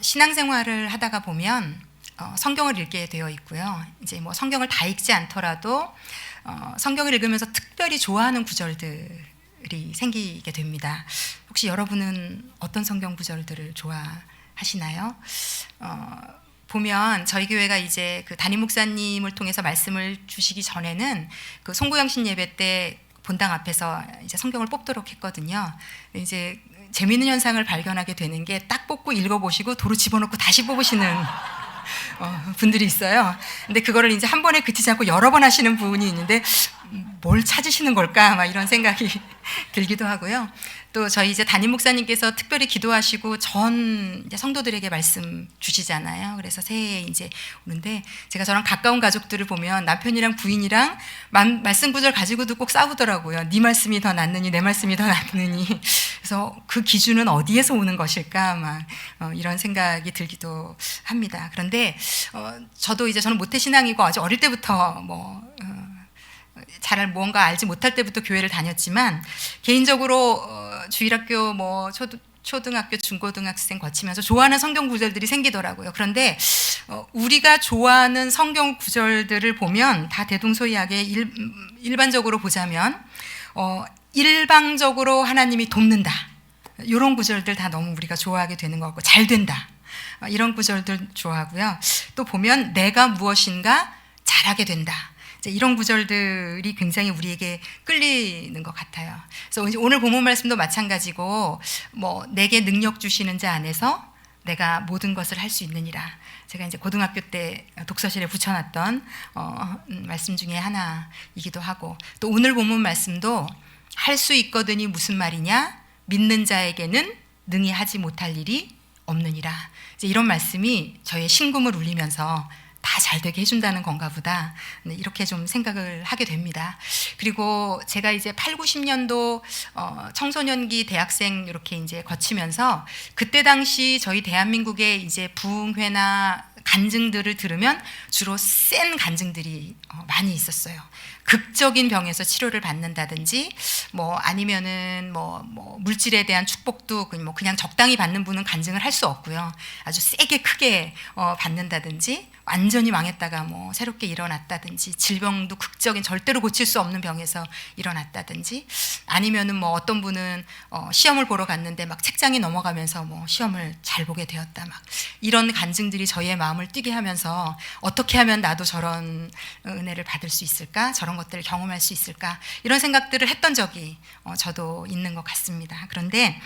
신앙생활을 하다가 보면 성경을 읽게 되어 있고요. 이제 뭐 성경을 다 읽지 않더라도 성경을 읽으면서 특별히 좋아하는 구절들이 생기게 됩니다. 혹시 여러분은 어떤 성경 구절들을 좋아하시나요? 보면 저희 교회가 이제 그 담임 목사님을 통해서 말씀을 주시기 전에는 그 송구영신 예배 때 본당 앞에서 이제 성경을 뽑도록 했거든요. 이제 재미있는 현상을 발견하게 되는 게 딱 뽑고 읽어보시고 도로 집어넣고 다시 뽑으시는 분들이 있어요. 근데 그거를 이제 한 번에 그치지 않고 여러 번 하시는 분이 있는데 뭘 찾으시는 걸까? 막 이런 생각이 들기도 하고요. 또 저희 이제 담임 목사님께서 특별히 기도하시고 전 이제 성도들에게 말씀 주시잖아요. 그래서 새해에 이제 오는데 제가 저랑 가까운 가족들을 보면 남편이랑 부인이랑 말씀 구절 가지고도 꼭 싸우더라고요. 네 말씀이 더 낫느니 내 말씀이 더 낫느니. 그래서 그 기준은 어디에서 오는 것일까? 막 이런 생각이 들기도 합니다. 그런데 저도 이제 저는 모태신앙이고 아주 어릴 때부터 잘 무언가 알지 못할 때부터 교회를 다녔지만 개인적으로 주일학교 초등학교 중고등학생 거치면서 좋아하는 성경 구절들이 생기더라고요. 그런데 우리가 좋아하는 성경 구절들을 보면 다 대동소이하게 일반적으로 보자면 일방적으로 하나님이 돕는다. 이런 구절들 다 너무 우리가 좋아하게 되는 것 같고 잘 된다. 이런 구절들 좋아하고요. 또 보면 내가 무엇인가 잘하게 된다. 이런 구절들이 굉장히 우리에게 끌리는 것 같아요. 그래서 오늘 본문 말씀도 마찬가지고 내게 능력 주시는 자 안에서 내가 모든 것을 할 수 있느니라. 제가 이제 고등학교 때 독서실에 붙여놨던 말씀 중에 하나이기도 하고 또 오늘 본문 말씀도 할 수 있거든이 무슨 말이냐? 믿는 자에게는 능히 하지 못할 일이 없느니라. 이런 말씀이 저의 심금을 울리면서 다 잘되게 해준다는 건가 보다 이렇게 좀 생각을 하게 됩니다. 그리고 제가 이제 8, 90년도 청소년기 대학생 이렇게 이제 거치면서 그때 당시 저희 대한민국의 이제 부흥회나 간증들을 들으면 주로 센 간증들이 많이 있었어요. 극적인 병에서 치료를 받는다든지 아니면은 물질에 대한 축복도 그냥 적당히 받는 분은 간증을 할 수 없고요. 아주 세게 크게 받는다든지 완전히 망했다가 새롭게 일어났다든지 질병도 극적인 절대로 고칠 수 없는 병에서 일어났다든지 아니면은 어떤 분은 시험을 보러 갔는데 막 책장이 넘어가면서 시험을 잘 보게 되었다 막 이런 간증들이 저희의 마음을 뛰게 하면서 어떻게 하면 나도 저런 은혜를 받을 수 있을까? 저런 것들을 경험할 수 있을까? 이런 생각들을 했던 적이 저도 있는 것 같습니다. 그런데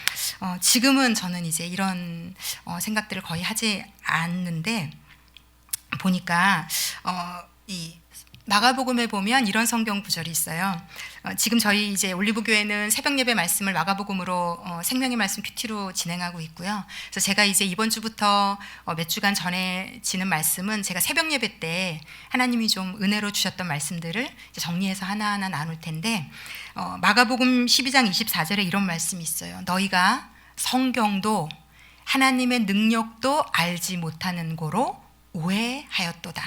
지금은 저는 이제 이런 생각들을 거의 하지 않는데 보니까 이 마가복음에 보면 이런 성경 구절이 있어요. 지금 저희 이제 올리브교회는 새벽 예배 말씀을 마가복음으로 생명의 말씀 큐티로 진행하고 있고요. 그래서 제가 이제 이번 주부터 몇 주간 전해지는 말씀은 제가 새벽 예배 때 하나님이 좀 은혜로 주셨던 말씀들을 이제 정리해서 하나하나 나눌 텐데 마가복음 12장 24절에 이런 말씀이 있어요. 너희가 성경도 하나님의 능력도 알지 못하는 고로 오해하였도다.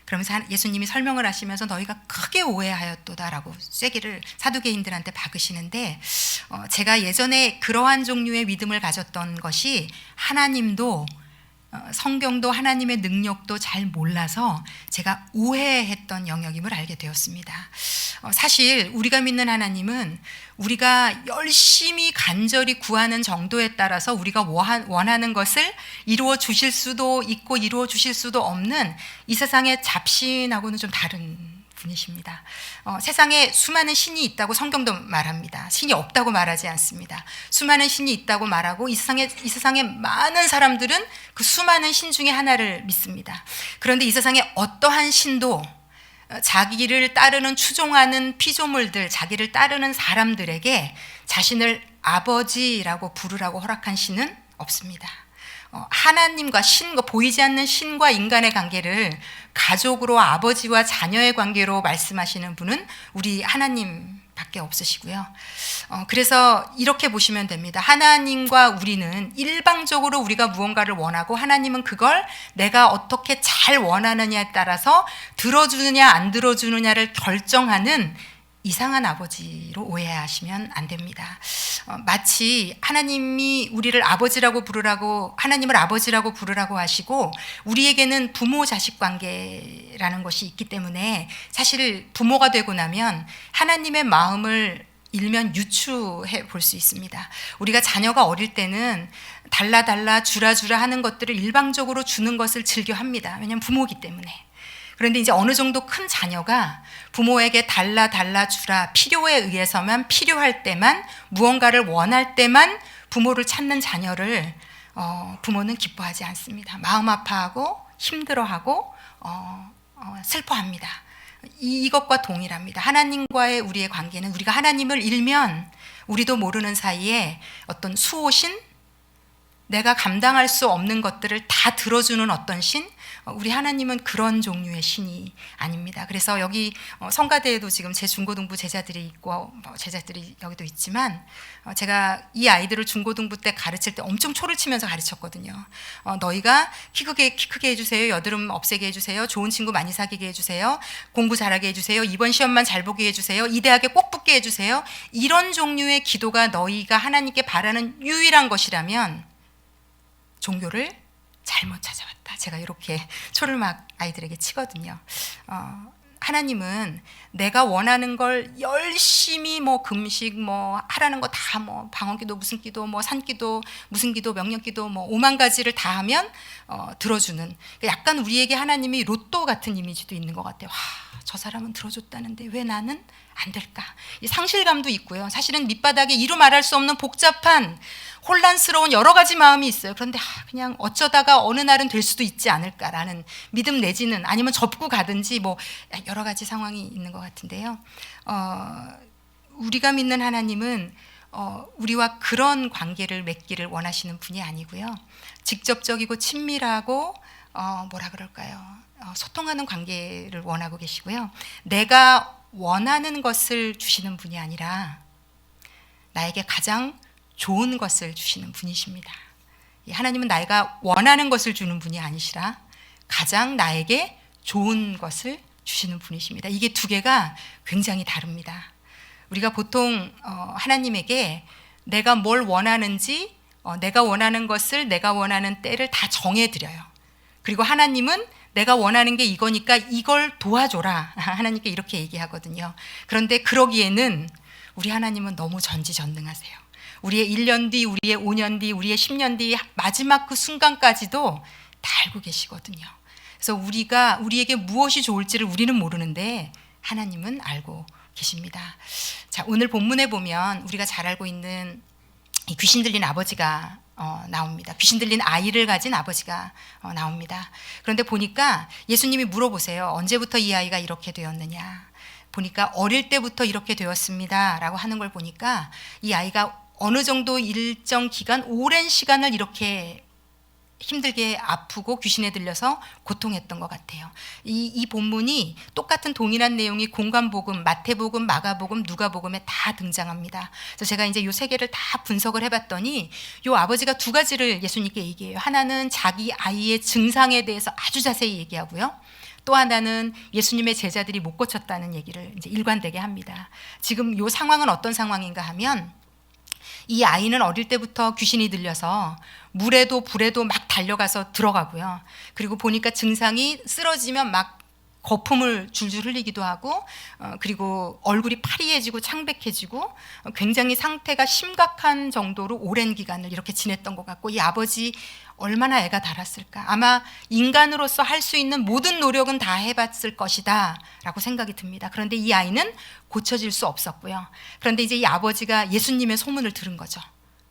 그러면서 예수님이 설명을 하시면서 너희가 크게 오해하였도다라고 쐐기를 사두개인들한테 박으시는데 제가 예전에 그러한 종류의 믿음을 가졌던 것이 하나님도 성경도 하나님의 능력도 잘 몰라서 제가 오해했던 영역임을 알게 되었습니다. 사실 우리가 믿는 하나님은 우리가 열심히 간절히 구하는 정도에 따라서 우리가 원하는 것을 이루어 주실 수도 있고 이루어 주실 수도 없는 이 세상의 잡신하고는 좀 다른 분이십니다. 세상에 수많은 신이 있다고 성경도 말합니다. 신이 없다고 말하지 않습니다. 수많은 신이 있다고 말하고 이 세상에 많은 사람들은 그 수많은 신 중에 하나를 믿습니다. 그런데 이 세상에 어떠한 신도 자기를 따르는 추종하는 피조물들, 자기를 따르는 사람들에게 자신을 아버지라고 부르라고 허락한 신은 없습니다. 하나님과 신과 보이지 않는 신과 인간의 관계를 가족으로 아버지와 자녀의 관계로 말씀하시는 분은 우리 하나님밖에 없으시고요. 그래서 이렇게 보시면 됩니다. 하나님과 우리는 일방적으로 우리가 무언가를 원하고 하나님은 그걸 내가 어떻게 잘 원하느냐에 따라서 들어주느냐 안 들어주느냐를 결정하는 이상한 아버지로 오해하시면 안 됩니다. 마치 하나님이 우리를 아버지라고 부르라고, 하나님을 아버지라고 부르라고 하시고 우리에게는 부모 자식 관계라는 것이 있기 때문에 사실 부모가 되고 나면 하나님의 마음을 일면 유추해 볼 수 있습니다. 우리가 자녀가 어릴 때는 달라 주라 하는 것들을 일방적으로 주는 것을 즐겨 합니다. 왜냐하면 부모이기 때문에. 그런데 이제 어느 정도 큰 자녀가 부모에게 달라 주라, 필요에 의해서만, 필요할 때만, 무언가를 원할 때만 부모를 찾는 자녀를 부모는 기뻐하지 않습니다. 마음 아파하고 힘들어하고 슬퍼합니다. 이것과 동일합니다. 하나님과의 우리의 관계는 우리가 하나님을 잃으면 우리도 모르는 사이에 어떤 수호신, 내가 감당할 수 없는 것들을 다 들어주는 어떤 신, 우리 하나님은 그런 종류의 신이 아닙니다. 그래서 여기 성가대에도 지금 제 중고등부 제자들이 있고 제자들이 여기도 있지만 제가 이 아이들을 중고등부 때 가르칠 때 엄청 초를 치면서 가르쳤거든요. 너희가 키 크게 해주세요. 여드름 없애게 해주세요. 좋은 친구 많이 사귀게 해주세요. 공부 잘하게 해주세요. 이번 시험만 잘 보게 해주세요. 이 대학에 꼭 붙게 해주세요. 이런 종류의 기도가 너희가 하나님께 바라는 유일한 것이라면 종교를 잘못 찾아왔다. 제가 이렇게 초를 막 아이들에게 치거든요. 하나님은 내가 원하는 걸 열심히 금식 하라는 거 다 방언기도 무슨 기도 산기도 무슨 기도 명령기도 5만 가지를 다 하면 들어주는, 약간 우리에게 하나님이 로또 같은 이미지도 있는 것 같아요. 저 사람은 들어줬다는데 왜 나는 안 될까? 이 상실감도 있고요. 사실은 밑바닥에 이루 말할 수 없는 복잡한 혼란스러운 여러 가지 마음이 있어요. 그런데 그냥 어쩌다가 어느 날은 될 수도 있지 않을까라는 믿음 내지는 아니면 접고 가든지 여러 가지 상황이 있는 것 같은데요. 우리가 믿는 하나님은 우리와 그런 관계를 맺기를 원하시는 분이 아니고요. 직접적이고 친밀하고 뭐라 그럴까요? 소통하는 관계를 원하고 계시고요. 내가 원하는 것을 주시는 분이 아니라 나에게 가장 좋은 것을 주시는 분이십니다. 하나님은 내가 원하는 것을 주는 분이 아니시라 가장 나에게 좋은 것을 주시는 분이십니다. 이게 두 개가 굉장히 다릅니다. 우리가 보통 하나님에게 내가 뭘 원하는지 내가 원하는 것을 내가 원하는 때를 다 정해드려요. 그리고 하나님은 내가 원하는 게 이거니까 이걸 도와줘라. 하나님께 이렇게 얘기하거든요. 그런데 그러기에는 우리 하나님은 너무 전지전능하세요. 우리의 1년 뒤, 우리의 5년 뒤, 우리의 10년 뒤 마지막 그 순간까지도 다 알고 계시거든요. 그래서 우리에게 무엇이 좋을지를 우리는 모르는데 하나님은 알고 계십니다. 자, 오늘 본문에 보면 우리가 잘 알고 있는 이 귀신 들린 아버지가 나옵니다. 귀신 들린 아이를 가진 아버지가 나옵니다. 그런데 보니까 예수님이 물어보세요. 언제부터 이 아이가 이렇게 되었느냐? 보니까 어릴 때부터 이렇게 되었습니다. 라고 하는 걸 보니까 이 아이가 어느 정도 일정 기간, 오랜 시간을 이렇게 힘들게 아프고 귀신에 들려서 고통했던 것 같아요. 이 본문이 똑같은 동일한 내용이 공관복음, 마태복음, 마가복음, 누가복음에 다 등장합니다. 그래서 제가 이제 요 세 개를 다 분석을 해봤더니 요 아버지가 두 가지를 예수님께 얘기해요. 하나는 자기 아이의 증상에 대해서 아주 자세히 얘기하고요. 또 하나는 예수님의 제자들이 못 고쳤다는 얘기를 이제 일관되게 합니다. 지금 요 상황은 어떤 상황인가 하면 이 아이는 어릴 때부터 귀신이 들려서 물에도 불에도 막 달려가서 들어가고요. 그리고 보니까 증상이 쓰러지면 막 거품을 줄줄 흘리기도 하고 그리고 얼굴이 파리해지고 창백해지고 굉장히 상태가 심각한 정도로 오랜 기간을 이렇게 지냈던 것 같고 이 아버지 얼마나 애가 달았을까. 아마 인간으로서 할 수 있는 모든 노력은 다 해봤을 것이다 라고 생각이 듭니다. 그런데 이 아이는 고쳐질 수 없었고요. 그런데 이제 이 아버지가 예수님의 소문을 들은 거죠.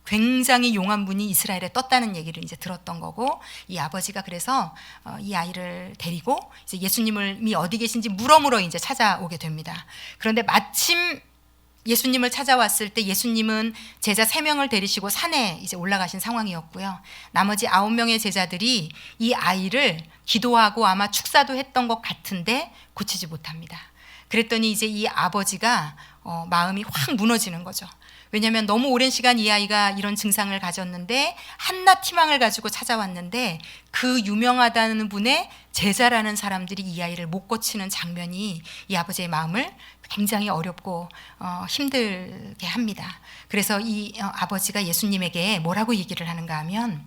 굉장히 용한 분이 이스라엘에 떴다는 얘기를 이제 들었던 거고 이 아버지가 그래서 이 아이를 데리고 이제 예수님이 어디 계신지 물어물어 이제 찾아오게 됩니다. 그런데 마침 예수님을 찾아왔을 때 예수님은 제자 3명을 데리시고 산에 이제 올라가신 상황이었고요. 나머지 9명의 제자들이 이 아이를 기도하고 아마 축사도 했던 것 같은데 고치지 못합니다. 그랬더니 이제 이 아버지가 마음이 확 무너지는 거죠. 왜냐하면 너무 오랜 시간 이 아이가 이런 증상을 가졌는데 한낱 희망을 가지고 찾아왔는데 그 유명하다는 분의 제자라는 사람들이 이 아이를 못 고치는 장면이 이 아버지의 마음을 굉장히 어렵고 힘들게 합니다. 그래서 이 아버지가 예수님에게 뭐라고 얘기를 하는가 하면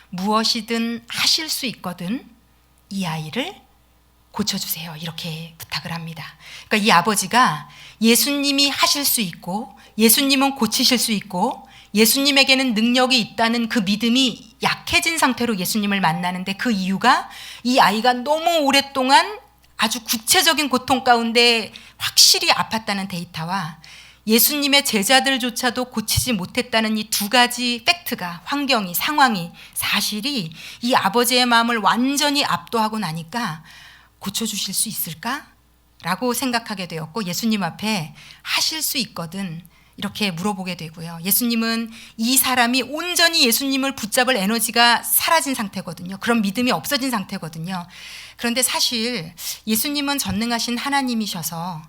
무엇이든 하실 수 있거든 이 아이를 고쳐주세요. 이렇게 부탁을 합니다. 그러니까 이 아버지가 예수님이 하실 수 있고 예수님은 고치실 수 있고 예수님에게는 능력이 있다는 그 믿음이 약해진 상태로 예수님을 만나는데 그 이유가 이 아이가 너무 오랫동안 아주 구체적인 고통 가운데 확실히 아팠다는 데이터와 예수님의 제자들조차도 고치지 못했다는 이 두 가지 팩트가, 환경이, 상황이, 사실이 이 아버지의 마음을 완전히 압도하고 나니까 고쳐주실 수 있을까? 라고 생각하게 되었고 예수님 앞에 하실 수 있거든 이렇게 물어보게 되고요. 예수님은 이 사람이 온전히 예수님을 붙잡을 에너지가 사라진 상태거든요. 그런 믿음이 없어진 상태거든요. 그런데 사실 예수님은 전능하신 하나님이셔서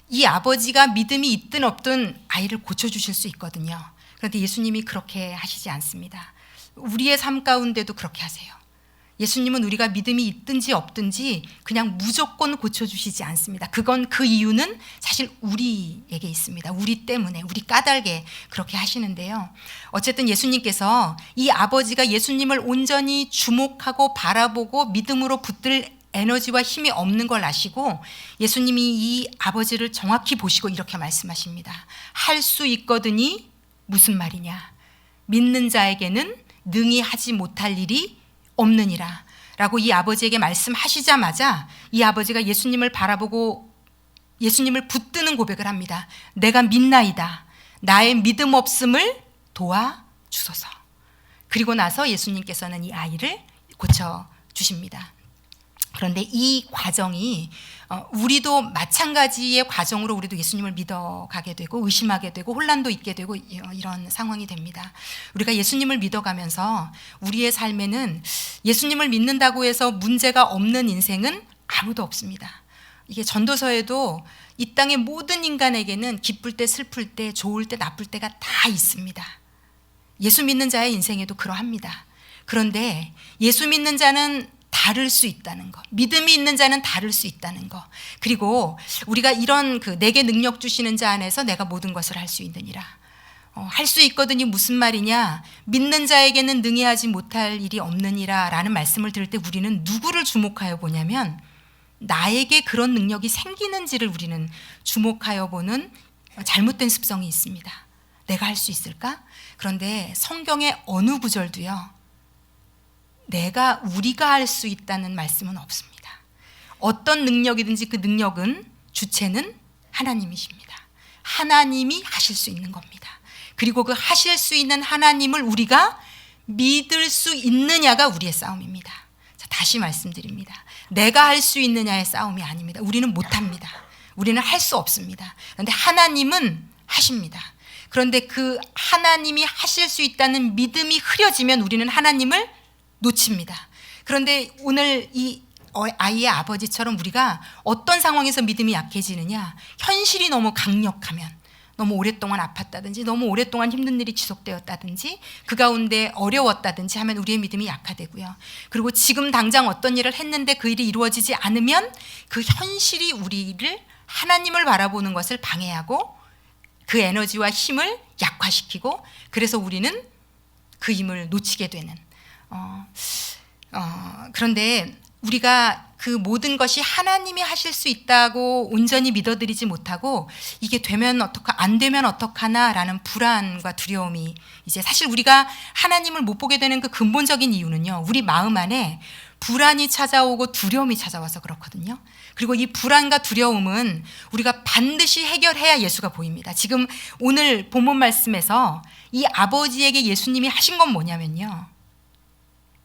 이 아버지가 믿음이 있든 없든 아이를 고쳐주실 수 있거든요. 그런데 예수님이 그렇게 하시지 않습니다. 우리의 삶 가운데도 그렇게 하세요. 예수님은 우리가 믿음이 있든지 없든지 그냥 무조건 고쳐주시지 않습니다. 그 이유는 사실 우리에게 있습니다. 우리 때문에, 우리 까닭에 그렇게 하시는데요. 어쨌든 예수님께서 이 아버지가 예수님을 온전히 주목하고 바라보고 믿음으로 붙들 에너지와 힘이 없는 걸 아시고 예수님이 이 아버지를 정확히 보시고 이렇게 말씀하십니다. 할 수 있거든이 무슨 말이냐? 믿는 자에게는 능히 하지 못할 일이 없느니라 라고 이 아버지에게 말씀하시자마자 이 아버지가 예수님을 바라보고 예수님을 붙드는 고백을 합니다. 내가 믿나이다. 나의 믿음 없음을 도와주소서. 그리고 나서 예수님께서는 이 아이를 고쳐주십니다. 그런데 이 과정이 우리도 마찬가지의 과정으로 우리도 예수님을 믿어가게 되고 의심하게 되고 혼란도 있게 되고 이런 상황이 됩니다. 우리가 예수님을 믿어가면서 우리의 삶에는 예수님을 믿는다고 해서 문제가 없는 인생은 아무도 없습니다. 이게 전도서에도 이 땅의 모든 인간에게는 기쁠 때 슬플 때 좋을 때 나쁠 때가 다 있습니다. 예수 믿는 자의 인생에도 그러합니다. 그런데 예수 믿는 자는 다를 수 있다는 것, 믿음이 있는 자는 다를 수 있다는 것, 그리고 우리가 이런 내게 능력 주시는 자 안에서 내가 모든 것을 할 수 있느니라. 할 수 있거든이 무슨 말이냐? 믿는 자에게는 능히 하지 못할 일이 없느니라 라는 말씀을 들을 때 우리는 누구를 주목하여 보냐면 나에게 그런 능력이 생기는지를 우리는 주목하여 보는 잘못된 습성이 있습니다. 내가 할 수 있을까? 그런데 성경의 어느 구절도요, 우리가 할 수 있다는 말씀은 없습니다. 어떤 능력이든지 그 능력은 주체는 하나님이십니다. 하나님이 하실 수 있는 겁니다. 그리고 그 하실 수 있는 하나님을 우리가 믿을 수 있느냐가 우리의 싸움입니다. 자, 다시 말씀드립니다. 내가 할 수 있느냐의 싸움이 아닙니다. 우리는 못합니다. 우리는 할 수 없습니다. 그런데 하나님은 하십니다. 그런데 그 하나님이 하실 수 있다는 믿음이 흐려지면 우리는 하나님을 놓칩니다. 그런데 오늘 이 아이의 아버지처럼 우리가 어떤 상황에서 믿음이 약해지느냐? 현실이 너무 강력하면, 너무 오랫동안 아팠다든지 너무 오랫동안 힘든 일이 지속되었다든지 그 가운데 어려웠다든지 하면 우리의 믿음이 약화되고요. 그리고 지금 당장 어떤 일을 했는데 그 일이 이루어지지 않으면 그 현실이 우리를 하나님을 바라보는 것을 방해하고 그 에너지와 힘을 약화시키고 그래서 우리는 그 힘을 놓치게 되는 그런데 우리가 그 모든 것이 하나님이 하실 수 있다고 온전히 믿어드리지 못하고 이게 되면 안 되면 어떡하나라는 불안과 두려움이 이제 사실 우리가 하나님을 못 보게 되는 그 근본적인 이유는요, 우리 마음 안에 불안이 찾아오고 두려움이 찾아와서 그렇거든요. 그리고 이 불안과 두려움은 우리가 반드시 해결해야 예수가 보입니다. 지금 오늘 본문 말씀에서 이 아버지에게 예수님이 하신 건 뭐냐면요,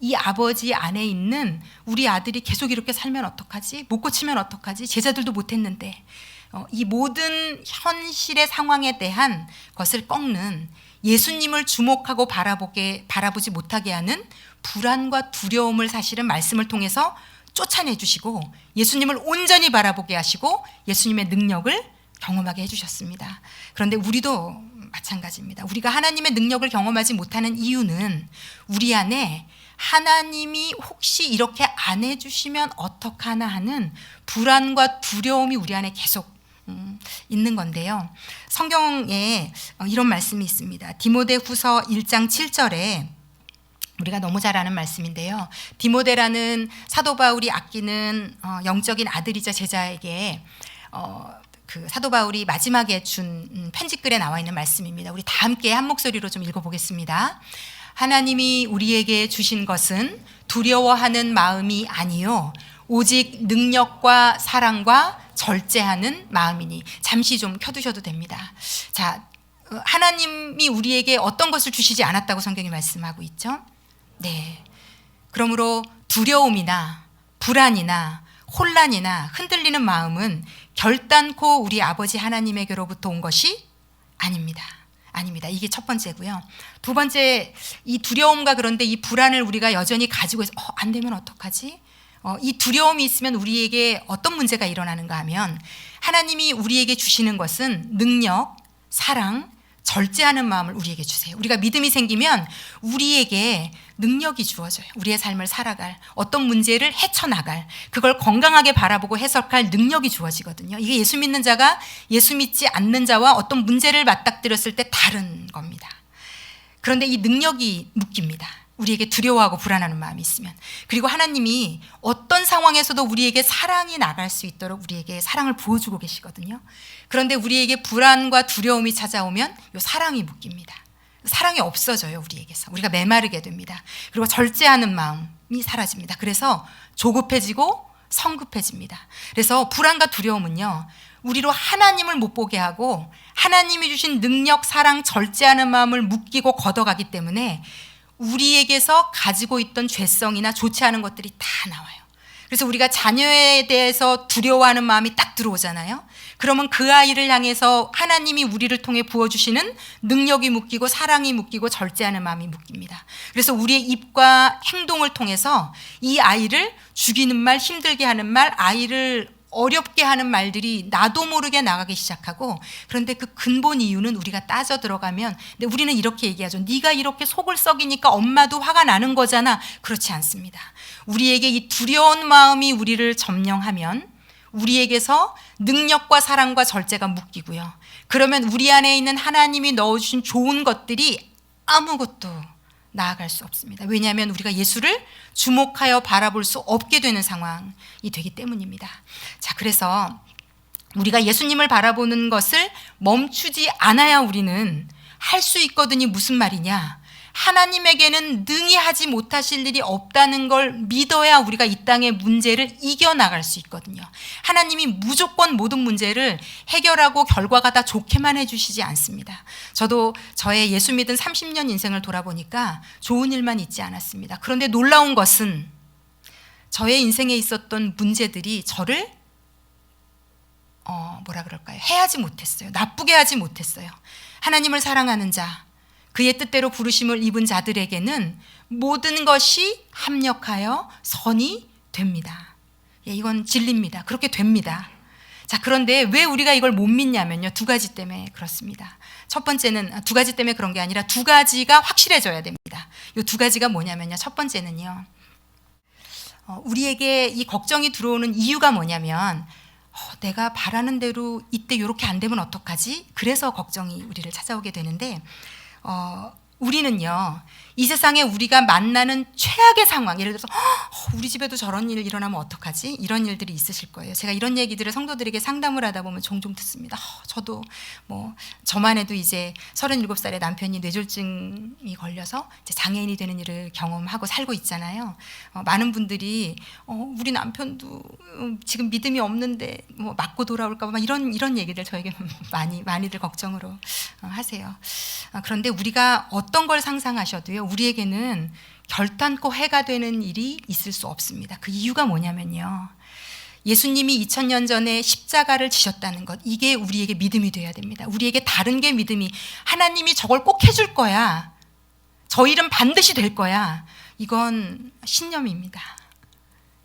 이 아버지 안에 있는 우리 아들이 계속 이렇게 살면 어떡하지? 못 고치면 어떡하지? 제자들도 못했는데 이 모든 현실의 상황에 대한 것을 꺾는 예수님을 주목하고 바라보지 못하게 하는 불안과 두려움을 사실은 말씀을 통해서 쫓아내 주시고 예수님을 온전히 바라보게 하시고 예수님의 능력을 경험하게 해주셨습니다. 그런데 우리도 마찬가지입니다. 우리가 하나님의 능력을 경험하지 못하는 이유는 우리 안에 하나님이 혹시 이렇게 안 해주시면 어떡하나 하는 불안과 두려움이 우리 안에 계속 있는 건데요. 성경에 이런 말씀이 있습니다. 디모데후서 1장 7절에 우리가 너무 잘 아는 말씀인데요. 디모데라는 사도 바울이 아끼는 영적인 아들이자 제자에게 그 사도 바울이 마지막에 준 편지글에 나와 있는 말씀입니다. 우리 다 함께 한 목소리로 좀 읽어보겠습니다. 하나님이 우리에게 주신 것은 두려워하는 마음이 아니요 오직 능력과 사랑과 절제하는 마음이니. 잠시 좀 켜두셔도 됩니다. 자, 하나님이 우리에게 어떤 것을 주시지 않았다고 성경이 말씀하고 있죠? 네. 그러므로 두려움이나 불안이나 혼란이나 흔들리는 마음은 결단코 우리 아버지 하나님에게로부터 온 것이 아닙니다. 아닙니다. 이게 첫 번째고요. 두 번째, 이 두려움과 그런데 이 불안을 우리가 여전히 가지고 있어. 안 되면 어떡하지? 이 두려움이 있으면 우리에게 어떤 문제가 일어나는가 하면 하나님이 우리에게 주시는 것은 능력, 사랑, 절제하는 마음을 우리에게 주세요. 우리가 믿음이 생기면 우리에게 능력이 주어져요. 우리의 삶을 살아갈, 어떤 문제를 헤쳐나갈, 그걸 건강하게 바라보고 해석할 능력이 주어지거든요. 이게 예수 믿는 자가 예수 믿지 않는 자와 어떤 문제를 맞닥뜨렸을 때 다른 겁니다. 그런데 이 능력이 묶입니다. 우리에게 두려워하고 불안하는 마음이 있으면. 그리고 하나님이 어떤 상황에서도 우리에게 사랑이 나갈 수 있도록 우리에게 사랑을 부어주고 계시거든요. 그런데 우리에게 불안과 두려움이 찾아오면 이 사랑이 묶입니다. 사랑이 없어져요, 우리에게서. 우리가 메마르게 됩니다. 그리고 절제하는 마음이 사라집니다. 그래서 조급해지고 성급해집니다. 그래서 불안과 두려움은요, 우리로 하나님을 못 보게 하고 하나님이 주신 능력, 사랑, 절제하는 마음을 묶이고 걷어가기 때문에 우리에게서 가지고 있던 죄성이나 좋지 않은 것들이 다 나와요. 그래서 우리가 자녀에 대해서 두려워하는 마음이 딱 들어오잖아요. 그러면 그 아이를 향해서 하나님이 우리를 통해 부어주시는 능력이 묶이고 사랑이 묶이고 절제하는 마음이 묶입니다. 그래서 우리의 입과 행동을 통해서 이 아이를 죽이는 말, 힘들게 하는 말, 아이를 어렵게 하는 말들이 나도 모르게 나가기 시작하고, 그런데 그 근본 이유는 우리가 따져 들어가면, 근데 우리는 이렇게 얘기하죠. 네가 이렇게 속을 썩이니까 엄마도 화가 나는 거잖아. 그렇지 않습니다. 우리에게 이 두려운 마음이 우리를 점령하면 우리에게서 능력과 사랑과 절제가 묶이고요. 그러면 우리 안에 있는 하나님이 넣어주신 좋은 것들이 아무것도 나아갈 수 없습니다. 왜냐하면 우리가 예수를 주목하여 바라볼 수 없게 되는 상황이 되기 때문입니다. 자, 그래서 우리가 예수님을 바라보는 것을 멈추지 않아야 우리는 할 수 있거든요. 무슨 말이냐? 하나님에게는 능히 하지 못하실 일이 없다는 걸 믿어야 우리가 이 땅의 문제를 이겨나갈 수 있거든요. 하나님이 무조건 모든 문제를 해결하고 결과가 다 좋게만 해주시지 않습니다. 저도 저의 예수 믿은 30년 인생을 돌아보니까 좋은 일만 있지 않았습니다. 그런데 놀라운 것은 저의 인생에 있었던 문제들이 저를 해하지 못했어요. 나쁘게 하지 못했어요. 하나님을 사랑하는 자, 그의 뜻대로 부르심을 입은 자들에게는 모든 것이 합력하여 선이 됩니다. 예, 이건 진리입니다. 그렇게 됩니다. 자, 그런데 왜 우리가 이걸 못 믿냐면요, 두 가지 때문에 그렇습니다. 첫 번째는 두 가지 때문에 그런 게 아니라 두 가지가 확실해져야 됩니다. 이 두 가지가 뭐냐면요, 첫 번째는요, 우리에게 이 걱정이 들어오는 이유가 뭐냐면 내가 바라는 대로 이때 이렇게 안 되면 어떡하지? 그래서 걱정이 우리를 찾아오게 되는데, 우리는요, 이 세상에 우리가 만나는 최악의 상황, 예를 들어서 우리 집에도 저런 일 일어나면 어떡하지? 이런 일들이 있으실 거예요. 제가 이런 얘기들을 성도들에게 상담을 하다 보면 종종 듣습니다. 저도 저만 해도 이제 37살에 남편이 뇌졸중이 걸려서 이제 장애인이 되는 일을 경험하고 살고 있잖아요. 많은 분들이 우리 남편도 지금 믿음이 없는데 맞고 돌아올까 봐 이런 얘기들 저에게 많이들 걱정으로 하세요. 그런데 우리가 어떤 걸 상상하셔도요, 우리에게는 결단코 해가 되는 일이 있을 수 없습니다. 그 이유가 뭐냐면요, 예수님이 2000년 전에 십자가를 지셨다는 것, 이게 우리에게 믿음이 돼야 됩니다. 우리에게 다른 게 믿음이, 하나님이 저걸 꼭 해줄 거야, 저 일은 반드시 될 거야, 이건 신념입니다.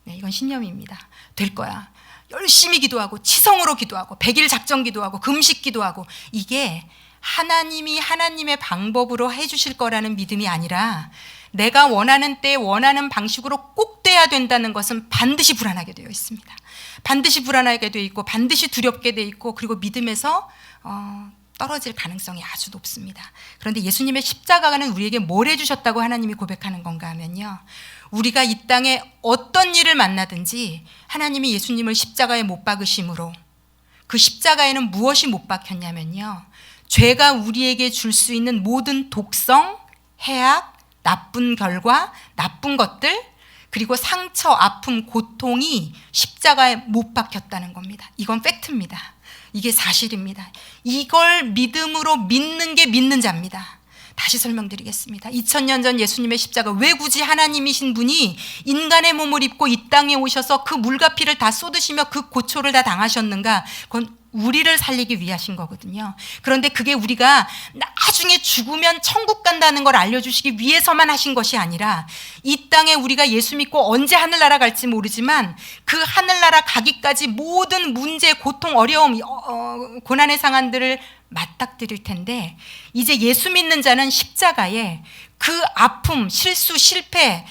네, 이건 신념입니다. 될 거야. 열심히 기도하고 치성으로 기도하고 100일 작정 기도하고 금식 기도하고, 이게 하나님이 하나님의 방법으로 해주실 거라는 믿음이 아니라 내가 원하는 때 원하는 방식으로 꼭 돼야 된다는 것은 반드시 불안하게 되어 있습니다. 반드시 불안하게 돼 있고 반드시 두렵게 돼 있고 그리고 믿음에서 떨어질 가능성이 아주 높습니다. 그런데 예수님의 십자가는 우리에게 뭘 해주셨다고 하나님이 고백하는 건가 하면요, 우리가 이 땅에 어떤 일을 만나든지 하나님이 예수님을 십자가에 못 박으심으로, 그 십자가에는 무엇이 못 박혔냐면요, 죄가 우리에게 줄 수 있는 모든 독성, 해악, 나쁜 결과, 나쁜 것들, 그리고 상처, 아픔, 고통이 십자가에 못 박혔다는 겁니다. 이건 팩트입니다. 이게 사실입니다. 이걸 믿음으로 믿는 게 믿는 자입니다. 다시 설명드리겠습니다. 2000년 전 예수님의 십자가, 왜 굳이 하나님이신 분이 인간의 몸을 입고 이 땅에 오셔서 그 물과 피를 다 쏟으시며 그 고초를 다 당하셨는가? 그건 우리를 살리기 위하신 거거든요. 그런데 그게 우리가 나중에 죽으면 천국 간다는 걸 알려주시기 위해서만 하신 것이 아니라, 이 땅에 우리가 예수 믿고 언제 하늘나라 갈지 모르지만 그 하늘나라 가기까지 모든 문제, 고통, 어려움, 고난의 상한들을 맞닥뜨릴 텐데, 이제 예수 믿는 자는 십자가에 그 아픔, 실수, 실패,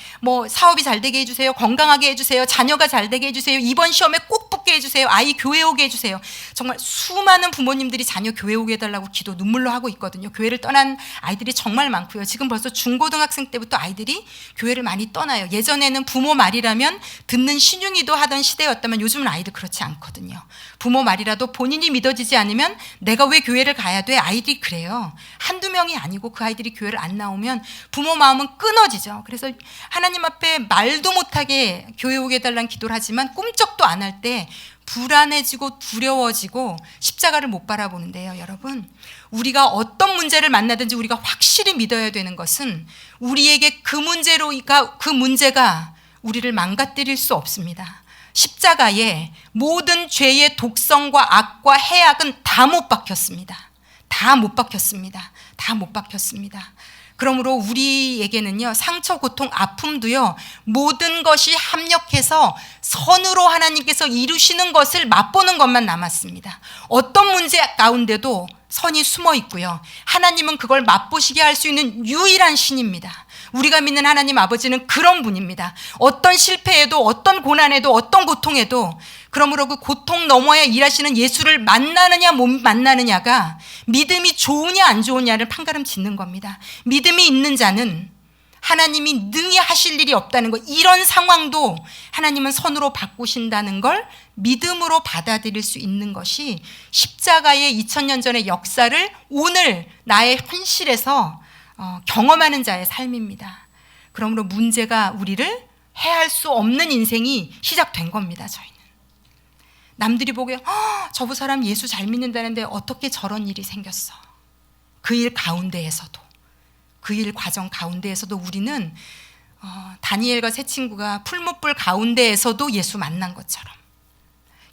사업이 잘 되게 해주세요, 건강하게 해주세요, 자녀가 잘 되게 해주세요, 이번 시험에 꼭 붙게 해주세요, 아이 교회 오게 해주세요. 정말 수많은 부모님들이 자녀 교회 오게 해달라고 기도 눈물로 하고 있거든요. 교회를 떠난 아이들이 정말 많고요. 지금 벌써 중고등학생 때부터 아이들이 교회를 많이 떠나요. 예전에는 부모 말이라면 듣는 신용이도 하던 시대였다면 요즘은 아이들 그렇지 않거든요. 부모 말이라도 본인이 믿어지지 않으면 내가 왜 교회를 가야 돼? 아이들이 그래요. 한두 명이 아니고 그 아이들이 교회를 안 나오면 부모 마음은 끊어지죠. 그래서 하나님 앞에 말도 못하게 교회 오게 해달라는 기도를 하지만 꿈쩍도 안 할 때 불안해지고 두려워지고 십자가를 못 바라보는데요. 여러분, 우리가 어떤 문제를 만나든지 우리가 확실히 믿어야 되는 것은 우리에게 그 문제가 우리를 망가뜨릴 수 없습니다. 십자가에 모든 죄의 독성과 악과 해악은 다 못 박혔습니다. 다 못 박혔습니다. 다 못 박혔습니다. 그러므로 우리에게는요, 상처, 고통, 아픔도요, 모든 것이 합력해서 선으로 하나님께서 이루시는 것을 맛보는 것만 남았습니다. 어떤 문제 가운데도 선이 숨어 있고요, 하나님은 그걸 맛보시게 할 수 있는 유일한 신입니다. 우리가 믿는 하나님 아버지는 그런 분입니다. 어떤 실패에도, 어떤 고난에도, 어떤 고통에도, 그러므로 그 고통 너머에 일하시는 예수를 만나느냐 못 만나느냐가 믿음이 좋으냐 안 좋으냐를 판가름 짓는 겁니다. 믿음이 있는 자는 하나님이 능히 하실 일이 없다는 것, 이런 상황도 하나님은 선으로 바꾸신다는 걸 믿음으로 받아들일 수 있는 것이 십자가의 2000년 전의 역사를 오늘 나의 현실에서 경험하는 자의 삶입니다. 그러므로 문제가 우리를 해할 수 없는 인생이 시작된 겁니다. 저희는 남들이 보기에 저 사람 예수 잘 믿는다는데 어떻게 저런 일이 생겼어. 그 일 가운데에서도, 그 일 과정 가운데에서도 우리는 다니엘과 세 친구가 풀무불 가운데에서도 예수 만난 것처럼,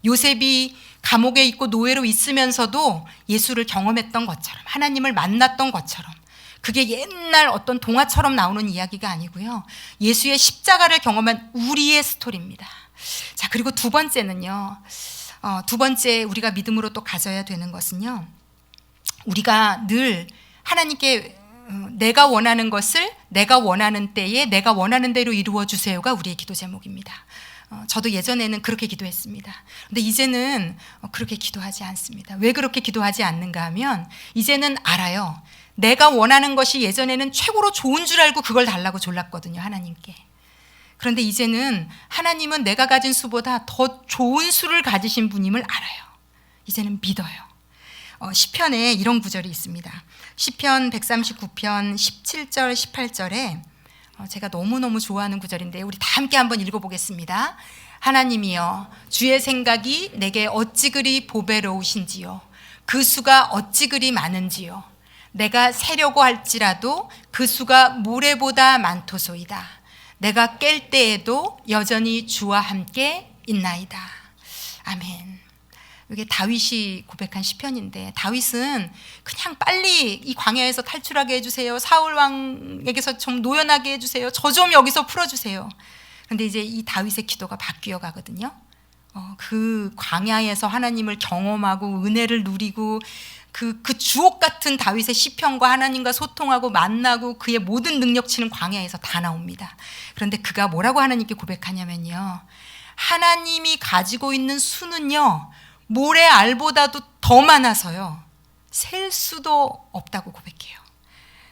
요셉이 감옥에 있고 노예로 있으면서도 예수를 경험했던 것처럼, 하나님을 만났던 것처럼, 그게 옛날 어떤 동화처럼 나오는 이야기가 아니고요, 예수의 십자가를 경험한 우리의 스토리입니다. 자, 그리고 두 번째는요, 두 번째 우리가 믿음으로 또 가져야 되는 것은요, 우리가 늘 하나님께 내가 원하는 것을 내가 원하는 때에 내가 원하는 대로 이루어 주세요가 우리의 기도 제목입니다. 저도 예전에는 그렇게 기도했습니다. 근데 이제는 그렇게 기도하지 않습니다. 왜 그렇게 기도하지 않는가 하면, 이제는 알아요. 내가 원하는 것이 예전에는 최고로 좋은 줄 알고 그걸 달라고 졸랐거든요, 하나님께. 그런데 이제는 하나님은 내가 가진 수보다 더 좋은 수를 가지신 분임을 알아요. 이제는 믿어요. 시편에 이런 구절이 있습니다. 시편 139편 17절 18절에 제가 너무너무 좋아하는 구절인데 우리 다 함께 한번 읽어보겠습니다. 하나님이여, 주의 생각이 내게 어찌 그리 보배로우신지요, 그 수가 어찌 그리 많은지요. 내가 세려고 할지라도 그 수가 모래보다 많도소이다. 내가 깰 때에도 여전히 주와 함께 있나이다. 아멘. 이게 다윗이 고백한 시편인데, 다윗은 그냥 빨리 이 광야에서 탈출하게 해주세요, 사울 왕에게서 좀 노연하게 해주세요, 저 좀 여기서 풀어주세요. 그런데 이제 이 다윗의 기도가 바뀌어 가거든요. 그 광야에서 하나님을 경험하고 은혜를 누리고 그 주옥 같은 다윗의 시편과 하나님과 소통하고 만나고 그의 모든 능력치는 광야에서 다 나옵니다. 그런데 그가 뭐라고 하나님께 고백하냐면요, 하나님이 가지고 있는 수는요, 모래알보다도 더 많아서요, 셀 수도 없다고 고백해요.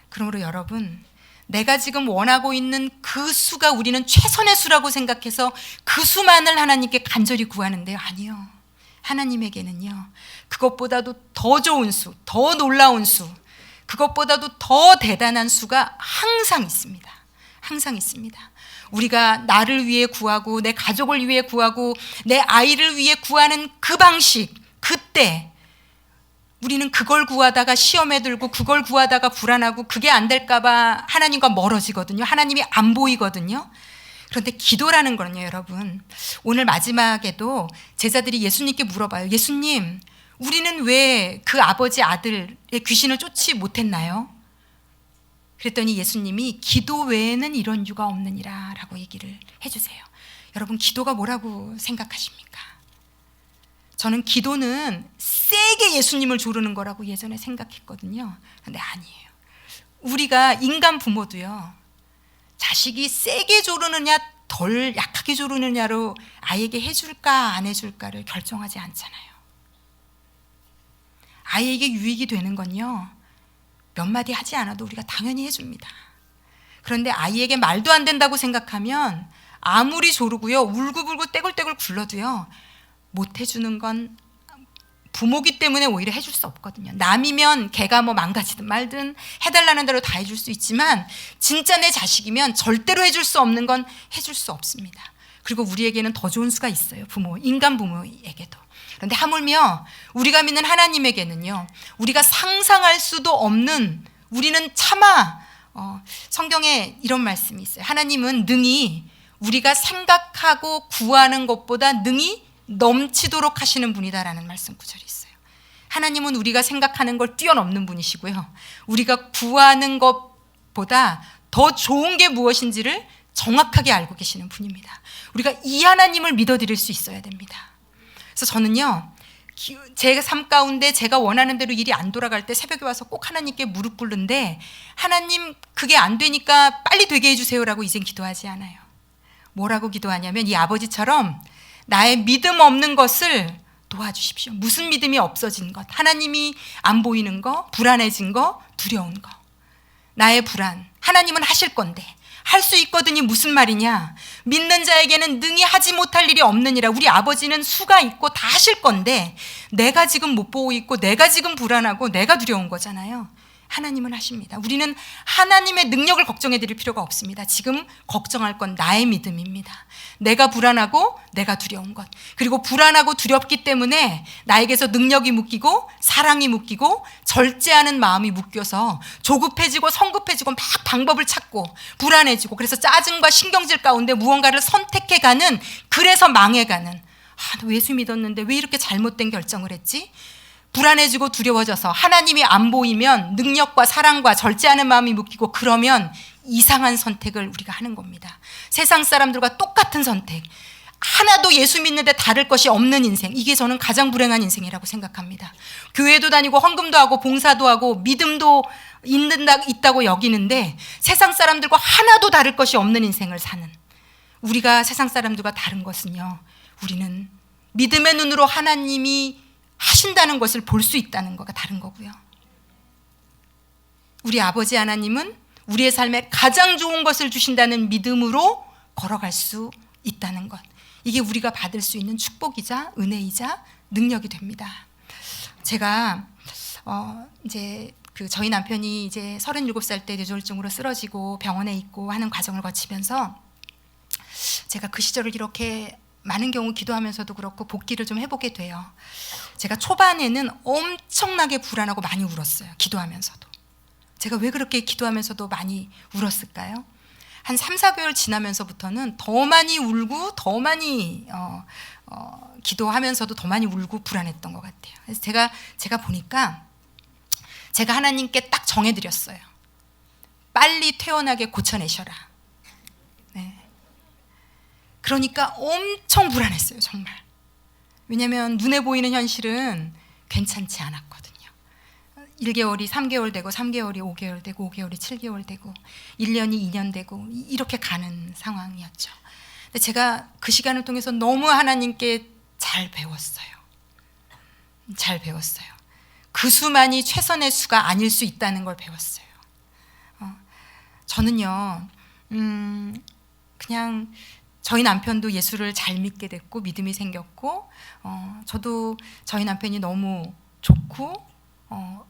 그러므로 여러분, 내가 지금 원하고 있는 그 수가 우리는 최선의 수라고 생각해서 그 수만을 하나님께 간절히 구하는데요, 아니요. 하나님에게는요, 그것보다도 더 좋은 수, 더 놀라운 수, 그것보다도 더 대단한 수가 항상 있습니다. 항상 있습니다. 우리가 나를 위해 구하고 내 가족을 위해 구하고 내 아이를 위해 구하는 그 방식, 그때 우리는 그걸 구하다가 시험에 들고 그걸 구하다가 불안하고 그게 안 될까 봐 하나님과 멀어지거든요. 하나님이 안 보이거든요. 그런데 기도라는 거는요, 여러분, 오늘 마지막에도 제자들이 예수님께 물어봐요. 예수님, 우리는 왜 그 아버지 아들의 귀신을 쫓지 못했나요? 그랬더니 예수님이 기도 외에는 이런 유가 없느니라 라고 얘기를 해주세요. 여러분, 기도가 뭐라고 생각하십니까? 저는 기도는 세게 예수님을 조르는 거라고 예전에 생각했거든요. 근데 아니에요. 우리가 인간 부모도요, 자식이 세게 조르느냐 덜 약하게 조르느냐로 아이에게 해줄까 안 해줄까를 결정하지 않잖아요. 아이에게 유익이 되는 건요, 몇 마디 하지 않아도 우리가 당연히 해줍니다. 그런데 아이에게 말도 안 된다고 생각하면 아무리 조르고요, 울고불고 떼굴떼굴 굴러도요, 못 해주는 건 부모기 때문에 오히려 해줄 수 없거든요. 남이면 걔가 뭐 망가지든 말든 해달라는 대로 다 해줄 수 있지만 진짜 내 자식이면 절대로 해줄 수 없는 건 해줄 수 없습니다. 그리고 우리에게는 더 좋은 수가 있어요. 부모, 인간 부모에게도. 그런데 하물며 우리가 믿는 하나님에게는요, 우리가 상상할 수도 없는, 우리는 차마 성경에 이런 말씀이 있어요. 하나님은 능히 우리가 생각하고 구하는 것보다 능히 넘치도록 하시는 분이다라는 말씀 구절이 있어요. 하나님은 우리가 생각하는 걸 뛰어넘는 분이시고요, 우리가 구하는 것보다 더 좋은 게 무엇인지를 정확하게 알고 계시는 분입니다. 우리가 이 하나님을 믿어드릴 수 있어야 됩니다. 그래서 저는요, 제 삶 가운데 제가 원하는 대로 일이 안 돌아갈 때 새벽에 와서 꼭 하나님께 무릎 꿇는데, 하나님 그게 안 되니까 빨리 되게 해주세요라고 이젠 기도하지 않아요. 뭐라고 기도하냐면, 이 아버지처럼 나의 믿음 없는 것을 도와주십시오. 무슨 믿음이 없어진 것, 하나님이 안 보이는 거, 불안해진 거, 두려운 거, 나의 불안, 하나님은 하실 건데 할 수 있거든요. 무슨 말이냐, 믿는 자에게는 능히 하지 못할 일이 없느니라. 우리 아버지는 수가 있고 다 하실 건데 내가 지금 못 보고 있고 내가 지금 불안하고 내가 두려운 거잖아요. 하나님은 하십니다. 우리는 하나님의 능력을 걱정해 드릴 필요가 없습니다. 지금 걱정할 건 나의 믿음입니다. 내가 불안하고 내가 두려운 것, 그리고 불안하고 두렵기 때문에 나에게서 능력이 묶이고 사랑이 묶이고 절제하는 마음이 묶여서 조급해지고 성급해지고 막 방법을 찾고 불안해지고, 그래서 짜증과 신경질 가운데 무언가를 선택해가는, 그래서 망해가는, 너 예수 믿었는데 왜 이렇게 잘못된 결정을 했지? 불안해지고 두려워져서 하나님이 안 보이면 능력과 사랑과 절제하는 마음이 묶이고, 그러면 이상한 선택을 우리가 하는 겁니다. 세상 사람들과 똑같은 선택, 하나도 예수 믿는데 다를 것이 없는 인생, 이게 저는 가장 불행한 인생이라고 생각합니다. 교회도 다니고 헌금도 하고 봉사도 하고 믿음도 있다고 여기는데 세상 사람들과 하나도 다를 것이 없는 인생을 사는, 우리가 세상 사람들과 다른 것은요, 우리는 믿음의 눈으로 하나님이 하신다는 것을 볼 수 있다는 거가 다른 거고요. 우리 아버지 하나님은 우리의 삶에 가장 좋은 것을 주신다는 믿음으로 걸어갈 수 있다는 것, 이게 우리가 받을 수 있는 축복이자 은혜이자 능력이 됩니다. 제가 이제 저희 남편이 이제 37살 때 뇌졸중으로 쓰러지고 병원에 있고 하는 과정을 거치면서 제가 그 시절을 이렇게 많은 경우 기도하면서도 그렇고 복기를 좀 해보게 돼요. 제가 초반에는 엄청나게 불안하고 많이 울었어요. 기도하면서도. 제가 왜 그렇게 기도하면서도 많이 울었을까요? 한 3, 4개월 지나면서부터는 더 많이 울고 더 많이 기도하면서도 더 많이 울고 불안했던 것 같아요. 그래서 제가 보니까 제가 하나님께 딱 정해드렸어요. 빨리 퇴원하게 고쳐내셔라. 네. 그러니까 엄청 불안했어요, 정말. 왜냐하면 눈에 보이는 현실은 괜찮지 않았거든요. 1개월이 3개월 되고 3개월이 5개월 되고 5개월이 7개월 되고 1년이 2년 되고 이렇게 가는 상황이었죠. 근데 제가 그 시간을 통해서 너무 하나님께 잘 배웠어요. 잘 배웠어요. 그 수만이 최선의 수가 아닐 수 있다는 걸 배웠어요. 저는요, 그냥 저희 남편도 예수를 잘 믿게 됐고 믿음이 생겼고, 저도 저희 남편이 너무 좋고,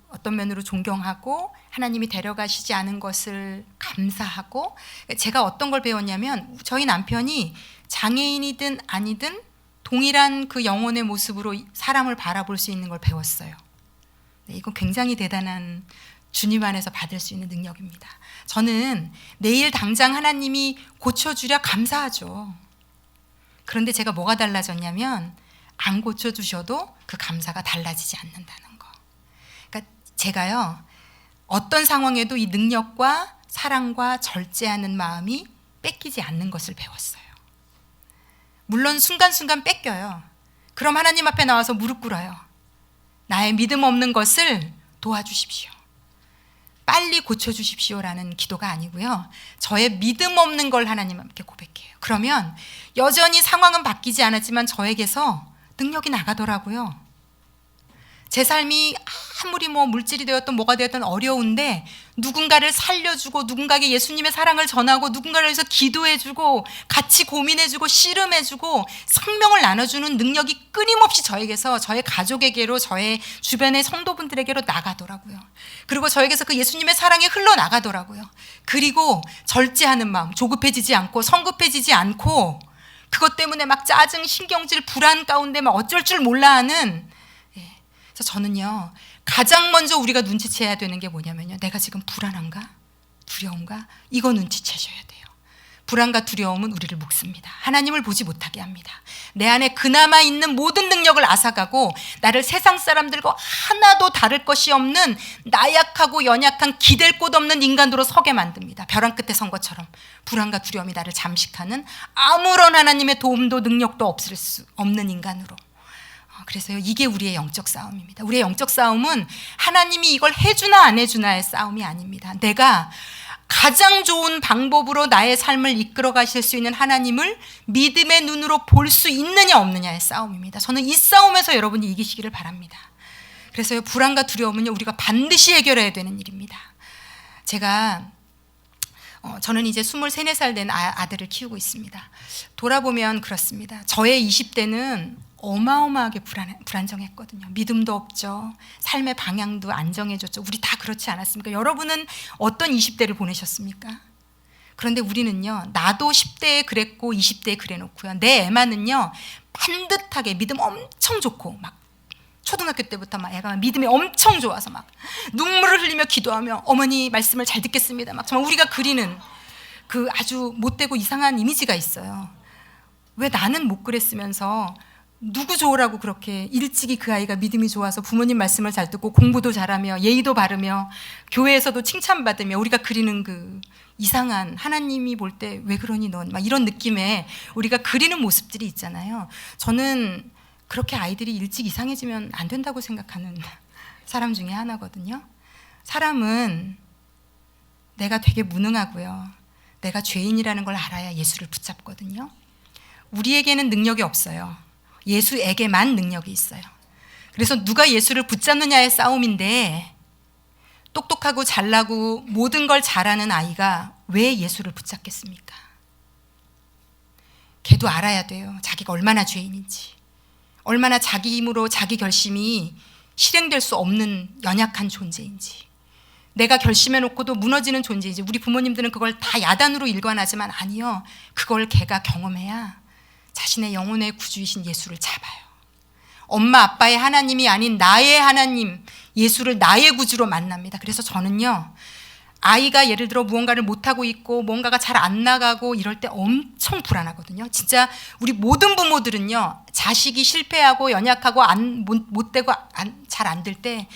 어떤 면으로 존경하고 하나님이 데려가시지 않은 것을 감사하고, 제가 어떤 걸 배웠냐면 저희 남편이 장애인이든 아니든 동일한 그 영혼의 모습으로 사람을 바라볼 수 있는 걸 배웠어요. 이건 굉장히 대단한 주님 안에서 받을 수 있는 능력입니다. 저는 내일 당장 하나님이 고쳐주랴 감사하죠. 그런데 제가 뭐가 달라졌냐면 안 고쳐주셔도 그 감사가 달라지지 않는다는 거. 그러니까 제가요, 어떤 상황에도 이 능력과 사랑과 절제하는 마음이 뺏기지 않는 것을 배웠어요. 물론 순간순간 뺏겨요. 그럼 하나님 앞에 나와서 무릎 꿇어요. 나의 믿음 없는 것을 도와주십시오. 빨리 고쳐주십시오라는 기도가 아니고요. 저의 믿음 없는 걸 하나님께 고백해요. 그러면 여전히 상황은 바뀌지 않았지만 저에게서 능력이 나가더라고요. 제 삶이 아무리 물질이 되었던 뭐가 되었던 어려운데 누군가를 살려주고 누군가에게 예수님의 사랑을 전하고 누군가를 위해서 기도해주고 같이 고민해주고 씨름해주고 생명을 나눠주는 능력이 끊임없이 저에게서 저의 가족에게로 저의 주변의 성도분들에게로 나가더라고요. 그리고 저에게서 그 예수님의 사랑이 흘러나가더라고요. 그리고 절제하는 마음, 조급해지지 않고 성급해지지 않고 그것 때문에 막 짜증, 신경질, 불안 가운데 막 어쩔 줄 몰라 하는, 그래서 저는요, 가장 먼저 우리가 눈치채야 되는 게 뭐냐면요, 내가 지금 불안한가? 두려운가? 이거 눈치채셔야 돼요. 불안과 두려움은 우리를 묶습니다. 하나님을 보지 못하게 합니다. 내 안에 그나마 있는 모든 능력을 앗아가고 나를 세상 사람들과 하나도 다를 것이 없는 나약하고 연약한 기댈 곳 없는 인간으로 서게 만듭니다. 벼랑 끝에 선 것처럼 불안과 두려움이 나를 잠식하는, 아무런 하나님의 도움도 능력도 없을 수 없는 인간으로. 그래서요, 이게 우리의 영적 싸움입니다. 우리의 영적 싸움은 하나님이 이걸 해주나 안 해주나의 싸움이 아닙니다. 내가 가장 좋은 방법으로 나의 삶을 이끌어 가실 수 있는 하나님을 믿음의 눈으로 볼 수 있느냐 없느냐의 싸움입니다. 저는 이 싸움에서 여러분이 이기시기를 바랍니다. 그래서요, 불안과 두려움은요, 우리가 반드시 해결해야 되는 일입니다. 저는 이제 23, 4살 된 아들을 키우고 있습니다. 돌아보면 그렇습니다. 저의 20대는 어마어마하게 불안정했거든요. 믿음도 없죠. 삶의 방향도 안 정해졌죠. 우리 다 그렇지 않았습니까? 여러분은 어떤 20대를 보내셨습니까? 그런데 우리는요, 나도 10대에 그랬고 20대에 그래 놓고요, 내 애만은요, 반듯하게 믿음 엄청 좋고, 막 초등학교 때부터 막 애가 믿음이 엄청 좋아서 막 눈물을 흘리며 기도하며 어머니 말씀을 잘 듣겠습니다. 막 정말 우리가 그리는 그 아주 못되고 이상한 이미지가 있어요. 왜 나는 못 그랬으면서 누구 좋으라고 그렇게 일찍이 그 아이가 믿음이 좋아서 부모님 말씀을 잘 듣고 공부도 잘하며 예의도 바르며 교회에서도 칭찬받으며 우리가 그리는 그 이상한, 하나님이 볼 때 왜 그러니 넌, 막 이런 느낌의 우리가 그리는 모습들이 있잖아요. 저는 그렇게 아이들이 일찍 이상해지면 안 된다고 생각하는 사람 중에 하나거든요. 사람은 내가 되게 무능하고요, 내가 죄인이라는 걸 알아야 예수를 붙잡거든요. 우리에게는 능력이 없어요. 예수에게만 능력이 있어요. 그래서 누가 예수를 붙잡느냐의 싸움인데, 똑똑하고 잘나고 모든 걸 잘하는 아이가 왜 예수를 붙잡겠습니까? 걔도 알아야 돼요. 자기가 얼마나 죄인인지, 얼마나 자기 힘으로 자기 결심이 실행될 수 없는 연약한 존재인지, 내가 결심해놓고도 무너지는 존재인지. 우리 부모님들은 그걸 다 야단으로 일관하지만 아니요, 그걸 걔가 경험해야 자신의 영혼의 구주이신 예수를 잡아요. 엄마 아빠의 하나님이 아닌 나의 하나님 예수를 나의 구주로 만납니다. 그래서 저는요, 아이가 예를 들어 무언가를 못하고 있고 뭔가가 잘 안 나가고 이럴 때 엄청 불안하거든요. 진짜 우리 모든 부모들은요, 자식이 실패하고 연약하고 못되고 잘 안 될 때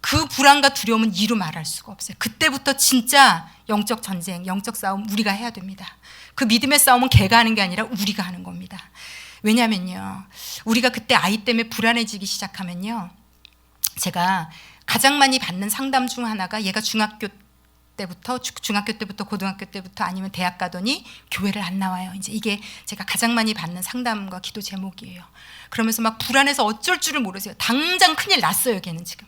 그 불안과 두려움은 이루 말할 수가 없어요. 그때부터 진짜 영적 전쟁, 영적 싸움 우리가 해야 됩니다. 그 믿음의 싸움은 걔가 하는 게 아니라 우리가 하는 겁니다. 왜냐면요, 우리가 그때 아이 때문에 불안해지기 시작하면요, 제가 가장 많이 받는 상담 중 하나가, 얘가 중학교 때부터, 중학교 때부터, 고등학교 때부터, 아니면 대학 가더니 교회를 안 나와요. 이제 이게 제가 가장 많이 받는 상담과 기도 제목이에요. 그러면서 막 불안해서 어쩔 줄을 모르세요. 당장 큰일 났어요, 걔는 지금.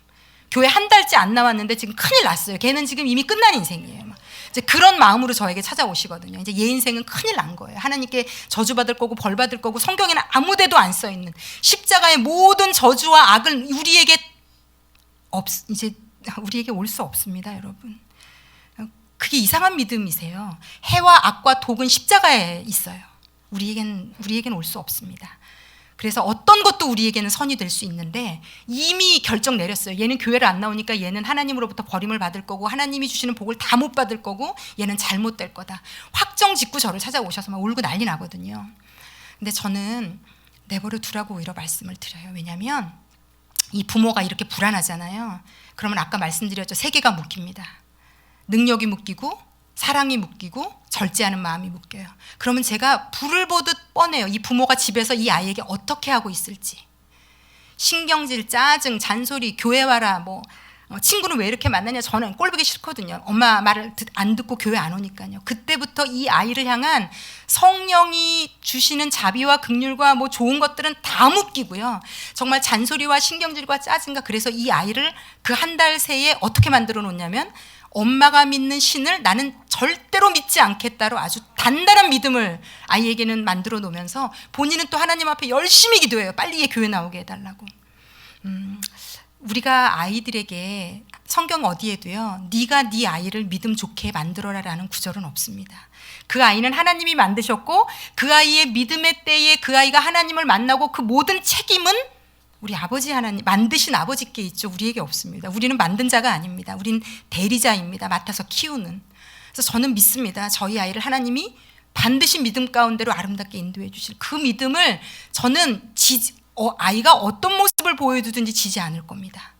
교회 한 달째 안 나왔는데 지금 큰일 났어요. 걔는 지금 이미 끝난 인생이에요. 막. 이제 그런 마음으로 저에게 찾아오시거든요. 이제 얘 인생은 큰일 난 거예요. 하나님께 저주받을 거고 벌 받을 거고, 성경에는 아무 데도 안 써 있는 십자가의 모든 저주와 악을 우리에게 이제 우리에게 올 수 없습니다, 여러분. 그게 이상한 믿음이세요. 해와 악과 독은 십자가에 있어요. 우리에겐 올 수 없습니다. 그래서 어떤 것도 우리에게는 선이 될 수 있는데 이미 결정 내렸어요. 얘는 교회를 안 나오니까 얘는 하나님으로부터 버림을 받을 거고, 하나님이 주시는 복을 다 못 받을 거고, 얘는 잘못될 거다. 확정 짓고 저를 찾아오셔서 막 울고 난리 나거든요. 근데 저는 내버려 두라고 오히려 말씀을 드려요. 왜냐하면 이 부모가 이렇게 불안하잖아요. 그러면 아까 말씀드렸죠. 세 개가 묶입니다. 능력이 묶이고, 사랑이 묶이고, 절제하는 마음이 묶여요. 그러면 제가 불을 보듯 뻔해요. 이 부모가 집에서 이 아이에게 어떻게 하고 있을지. 신경질, 짜증, 잔소리, 교회 와라, 친구는 왜 이렇게 만나냐. 저는 꼴보기 싫거든요. 엄마 말을 안 듣고 교회 안 오니까요. 그때부터 이 아이를 향한 성령이 주시는 자비와 긍휼과 좋은 것들은 다 묶이고요. 정말 잔소리와 신경질과 짜증과, 그래서 이 아이를 그 한 달 새에 어떻게 만들어 놓냐면, 엄마가 믿는 신을 나는 절대로 믿지 않겠다로 아주 단단한 믿음을 아이에게는 만들어 놓으면서 본인은 또 하나님 앞에 열심히 기도해요. 빨리 얘 교회 나오게 해달라고. 우리가 아이들에게 성경 어디에도요, 네가 네 아이를 믿음 좋게 만들어라라는 구절은 없습니다. 그 아이는 하나님이 만드셨고, 그 아이의 믿음의 때에 그 아이가 하나님을 만나고, 그 모든 책임은 우리 아버지 하나님, 만드신 아버지께 있죠. 우리에게 없습니다. 우리는 만든 자가 아닙니다. 우린 대리자입니다. 맡아서 키우는. 그래서 저는 믿습니다. 저희 아이를 하나님이 반드시 믿음 가운데로 아름답게 인도해 주실 그 믿음을 저는 아이가 어떤 모습을 보여주든지 지지 않을 겁니다.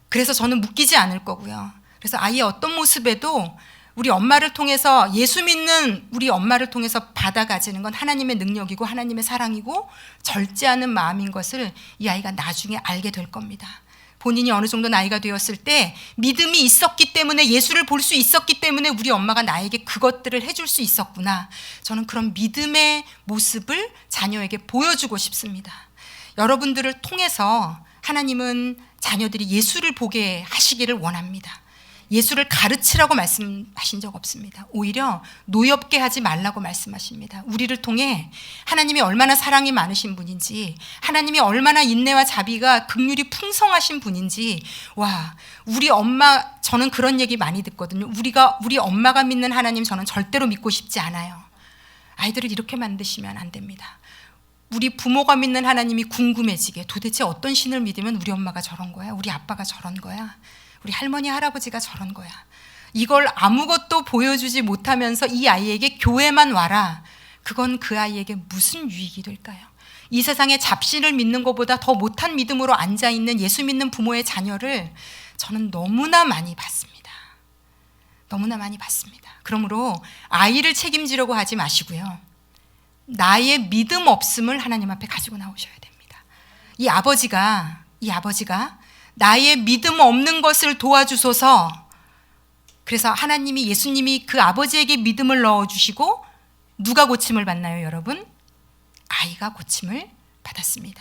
그래서 저는 묶이지 않을 거고요. 그래서 아이의 어떤 모습에도 우리 엄마를 통해서, 예수 믿는 우리 엄마를 통해서 받아가지는 건 하나님의 능력이고 하나님의 사랑이고 절제하는 마음인 것을 이 아이가 나중에 알게 될 겁니다. 본인이 어느 정도 나이가 되었을 때 믿음이 있었기 때문에, 예수를 볼 수 있었기 때문에 우리 엄마가 나에게 그것들을 해줄 수 있었구나. 저는 그런 믿음의 모습을 자녀에게 보여주고 싶습니다. 여러분들을 통해서 하나님은 자녀들이 예수를 보게 하시기를 원합니다. 예수를 가르치라고 말씀하신 적 없습니다. 오히려 노엽게 하지 말라고 말씀하십니다. 우리를 통해 하나님이 얼마나 사랑이 많으신 분인지, 하나님이 얼마나 인내와 자비가 긍휼이 풍성하신 분인지, 우리 엄마, 저는 그런 얘기 많이 듣거든요. 우리 엄마가 믿는 하나님 저는 절대로 믿고 싶지 않아요. 아이들을 이렇게 만드시면 안 됩니다. 우리 부모가 믿는 하나님이 궁금해지게, 도대체 어떤 신을 믿으면 우리 엄마가 저런 거야? 우리 아빠가 저런 거야? 우리 할머니, 할아버지가 저런 거야. 이걸 아무것도 보여주지 못하면서 이 아이에게 교회만 와라. 그건 그 아이에게 무슨 유익이 될까요? 이 세상에 잡신을 믿는 것보다 더 못한 믿음으로 앉아있는 예수 믿는 부모의 자녀를 저는 너무나 많이 봤습니다. 너무나 많이 봤습니다. 그러므로 아이를 책임지려고 하지 마시고요. 나의 믿음 없음을 하나님 앞에 가지고 나오셔야 됩니다. 이 아버지가 나의 믿음 없는 것을 도와주소서. 그래서 하나님이, 예수님이 그 아버지에게 믿음을 넣어주시고 누가 고침을 받나요, 여러분? 아이가 고침을 받았습니다.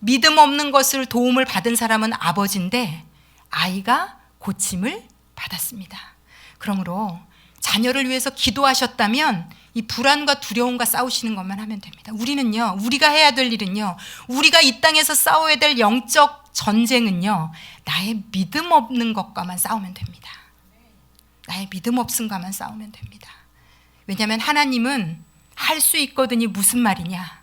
믿음 없는 것을 도움을 받은 사람은 아버지인데 아이가 고침을 받았습니다. 그러므로 자녀를 위해서 기도하셨다면 이 불안과 두려움과 싸우시는 것만 하면 됩니다. 우리가 해야 될 일은요, 우리가 이 땅에서 싸워야 될 영적 전쟁은요, 나의 믿음 없는 것과만 싸우면 됩니다. 나의 믿음 없음과만 싸우면 됩니다. 왜냐하면 하나님은 할 수 있거든이 무슨 말이냐?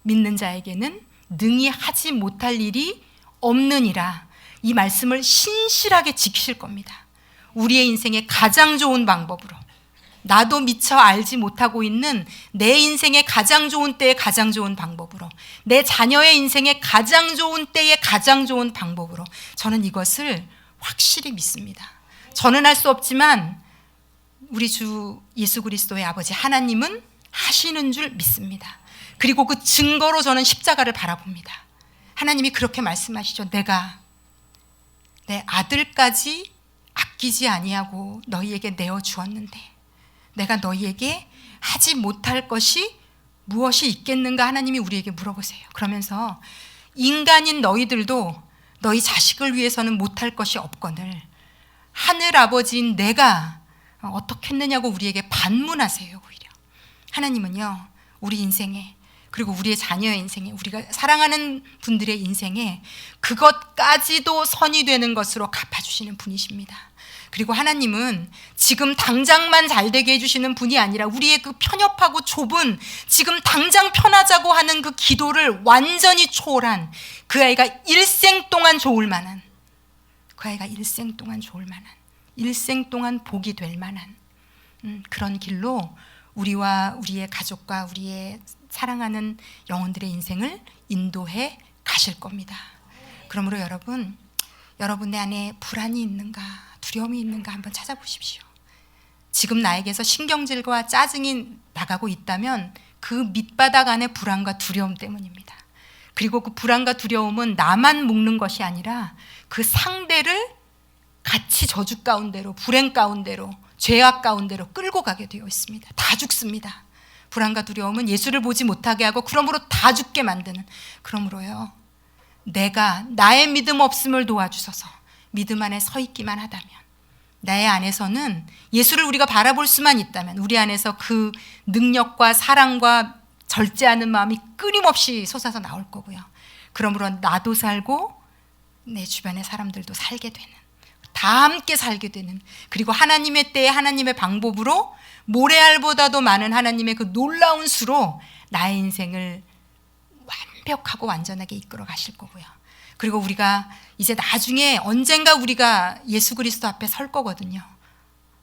믿는 자에게는 능히 하지 못할 일이 없느니라. 이 말씀을 신실하게 지키실 겁니다. 우리의 인생의 가장 좋은 방법으로, 나도 미처 알지 못하고 있는 내 인생의 가장 좋은 때의 가장 좋은 방법으로, 내 자녀의 인생의 가장 좋은 때의 가장 좋은 방법으로, 저는 이것을 확실히 믿습니다. 저는 할 수 없지만 우리 주 예수 그리스도의 아버지 하나님은 하시는 줄 믿습니다. 그리고 그 증거로 저는 십자가를 바라봅니다. 하나님이 그렇게 말씀하시죠. 내가 내 아들까지 아끼지 아니하고 너희에게 내어 주었는데 내가 너희에게 하지 못할 것이 무엇이 있겠는가 하나님이 우리에게 물어보세요. 그러면서 인간인 너희들도 너희 자식을 위해서는 못할 것이 없거늘 하늘 아버지인 내가 어떻게 했느냐고 우리에게 반문하세요. 오히려 하나님은요, 우리 인생에, 그리고 우리의 자녀의 인생에, 우리가 사랑하는 분들의 인생에 그것까지도 선이 되는 것으로 갚아주시는 분이십니다. 그리고 하나님은 지금 당장만 잘 되게 해주시는 분이 아니라 우리의 그 편협하고 좁은 지금 당장 편하자고 하는 그 기도를 완전히 초월한 그 아이가 일생 동안 좋을 만한, 그 아이가 일생 동안 좋을 만한, 일생 동안 복이 될 만한 그런 길로 우리와 우리의 가족과 우리의 사랑하는 영혼들의 인생을 인도해 가실 겁니다. 그러므로 여러분, 여러분의 안에 불안이 있는가, 두려움이 있는가 한번 찾아보십시오. 지금 나에게서 신경질과 짜증이 나가고 있다면 그 밑바닥 안에 불안과 두려움 때문입니다. 그리고 그 불안과 두려움은 나만 묶는 것이 아니라 그 상대를 같이 저주 가운데로, 불행 가운데로, 죄악 가운데로 끌고 가게 되어 있습니다. 다 죽습니다. 불안과 두려움은 예수를 보지 못하게 하고 그러므로 다 죽게 만드는, 그러므로요, 내가 나의 믿음 없음을 도와주셔서 믿음 안에 서 있기만 하다면, 나의 안에서는 예수를 우리가 바라볼 수만 있다면 우리 안에서 그 능력과 사랑과 절제하는 마음이 끊임없이 솟아서 나올 거고요. 그러므로 나도 살고 내 주변의 사람들도 살게 되는, 다 함께 살게 되는, 그리고 하나님의 때에 하나님의 방법으로 모래알보다도 많은 하나님의 그 놀라운 수로 나의 인생을 완벽하고 완전하게 이끌어 가실 거고요. 그리고 우리가 이제 나중에 언젠가 우리가 예수 그리스도 앞에 설 거거든요.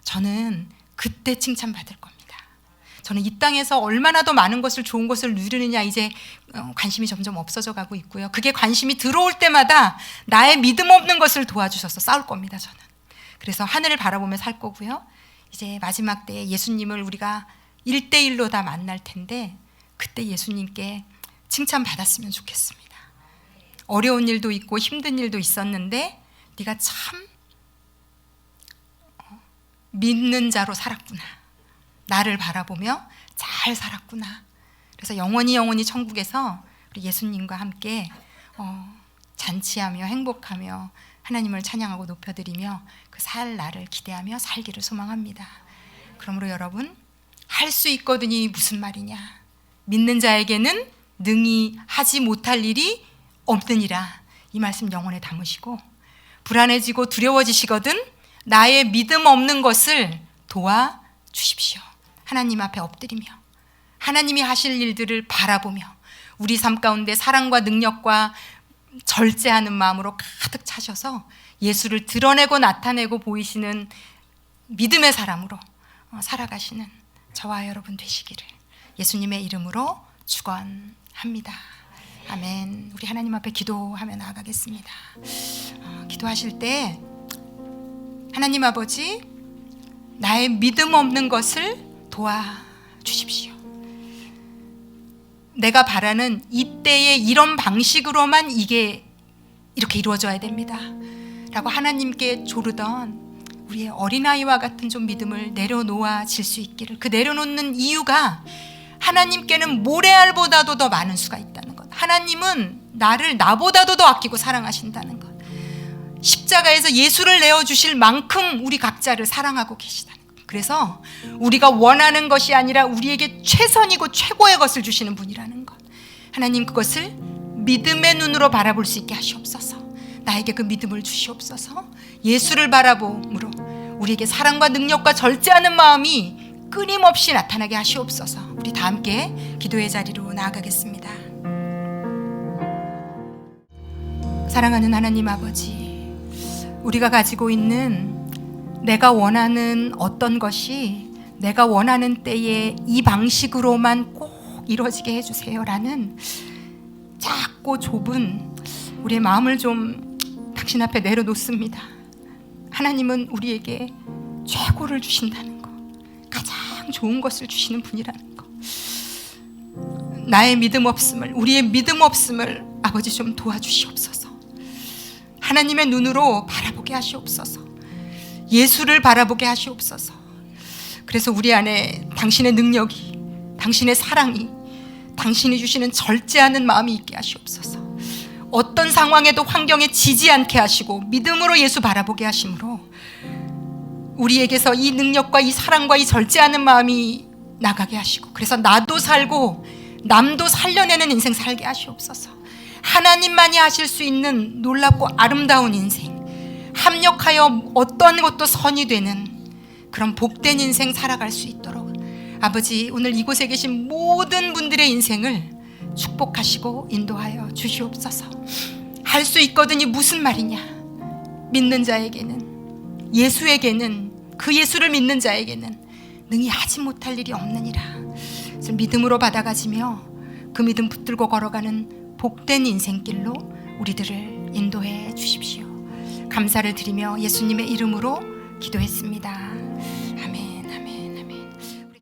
저는 그때 칭찬받을 겁니다. 저는 이 땅에서 얼마나 더 많은 것을, 좋은 것을 누리느냐 이제 관심이 점점 없어져 가고 있고요. 그게 관심이 들어올 때마다 나의 믿음 없는 것을 도와주셔서 싸울 겁니다. 저는. 그래서 하늘을 바라보며 살 거고요. 이제 마지막 때에 예수님을 우리가 1대1로 다 만날 텐데 그때 예수님께 칭찬받았으면 좋겠습니다. 어려운 일도 있고 힘든 일도 있었는데 네가 참 믿는 자로 살았구나. 나를 바라보며 잘 살았구나. 그래서 영원히 천국에서 우리 예수님과 함께 잔치하며 행복하며 하나님을 찬양하고 높여드리며 그 살 날을 기대하며 살기를 소망합니다. 그러므로 여러분, 할 수 있거든이 무슨 말이냐. 믿는 자에게는 능히 하지 못할 일이 없느니라. 이 말씀 영혼에 담으시고, 불안해지고 두려워지시거든 나의 믿음 없는 것을 도와주십시오. 하나님 앞에 엎드리며 하나님이 하실 일들을 바라보며 우리 삶 가운데 사랑과 능력과 절제하는 마음으로 가득 차셔서 예수를 드러내고 나타내고 보이시는 믿음의 사람으로 살아가시는 저와 여러분 되시기를 예수님의 이름으로 축원합니다. 아멘. 우리 하나님 앞에 기도하며 나아가겠습니다. 기도하실 때 하나님 아버지, 나의 믿음 없는 것을 도와주십시오. 내가 바라는 이때의 이런 방식으로만 이게 이렇게 이루어져야 됩니다 라고 하나님께 조르던 우리의 어린아이와 같은 좀 믿음을 내려놓아질 수 있기를. 그 내려놓는 이유가 하나님께는 모래알보다도 더 많은 수가 있다는 것, 하나님은 나를 나보다도 더 아끼고 사랑하신다는 것, 십자가에서 예수를 내어주실 만큼 우리 각자를 사랑하고 계시다는 것. 그래서 우리가 원하는 것이 아니라 우리에게 최선이고 최고의 것을 주시는 분이라는 것, 하나님 그것을 믿음의 눈으로 바라볼 수 있게 하시옵소서. 나에게 그 믿음을 주시옵소서. 예수를 바라봄으로 우리에게 사랑과 능력과 절제하는 마음이 끊임없이 나타나게 하시옵소서. 우리 다 함께 기도의 자리로 나아가겠습니다. 사랑하는 하나님 아버지, 우리가 가지고 있는 내가 원하는 어떤 것이 내가 원하는 때에 이 방식으로만 꼭 이루어지게 해주세요라는 작고 좁은 우리의 마음을 좀 당신 앞에 내려놓습니다. 하나님은 우리에게 최고를 주신다는 것, 가장 좋은 것을 주시는 분이라는 것, 나의 믿음 없음을, 우리의 믿음 없음을 아버지 좀 도와주시옵소서. 하나님의 눈으로 바라보게 하시옵소서. 예수를 바라보게 하시옵소서. 그래서 우리 안에 당신의 능력이, 당신의 사랑이, 당신이 주시는 절제하는 마음이 있게 하시옵소서. 어떤 상황에도 환경에 지지 않게 하시고 믿음으로 예수 바라보게 하심으로 우리에게서 이 능력과 이 사랑과 이 절제하는 마음이 나가게 하시고, 그래서 나도 살고 남도 살려내는 인생 살게 하시옵소서. 하나님만이 하실 수 있는 놀랍고 아름다운 인생, 합력하여 어떤 것도 선이 되는 그런 복된 인생 살아갈 수 있도록 아버지, 오늘 이곳에 계신 모든 분들의 인생을 축복하시고 인도하여 주시옵소서. 할 수 있거든 이 무슨 말이냐? 믿는 자에게는, 예수에게는, 그 예수를 믿는 자에게는 능히 하지 못할 일이 없느니라. 그래서 믿음으로 받아가지며 그 믿음 붙들고 걸어가는 복된 인생길로 우리들을 인도해 주십시오. 감사를 드리며 예수님의 이름으로 기도했습니다.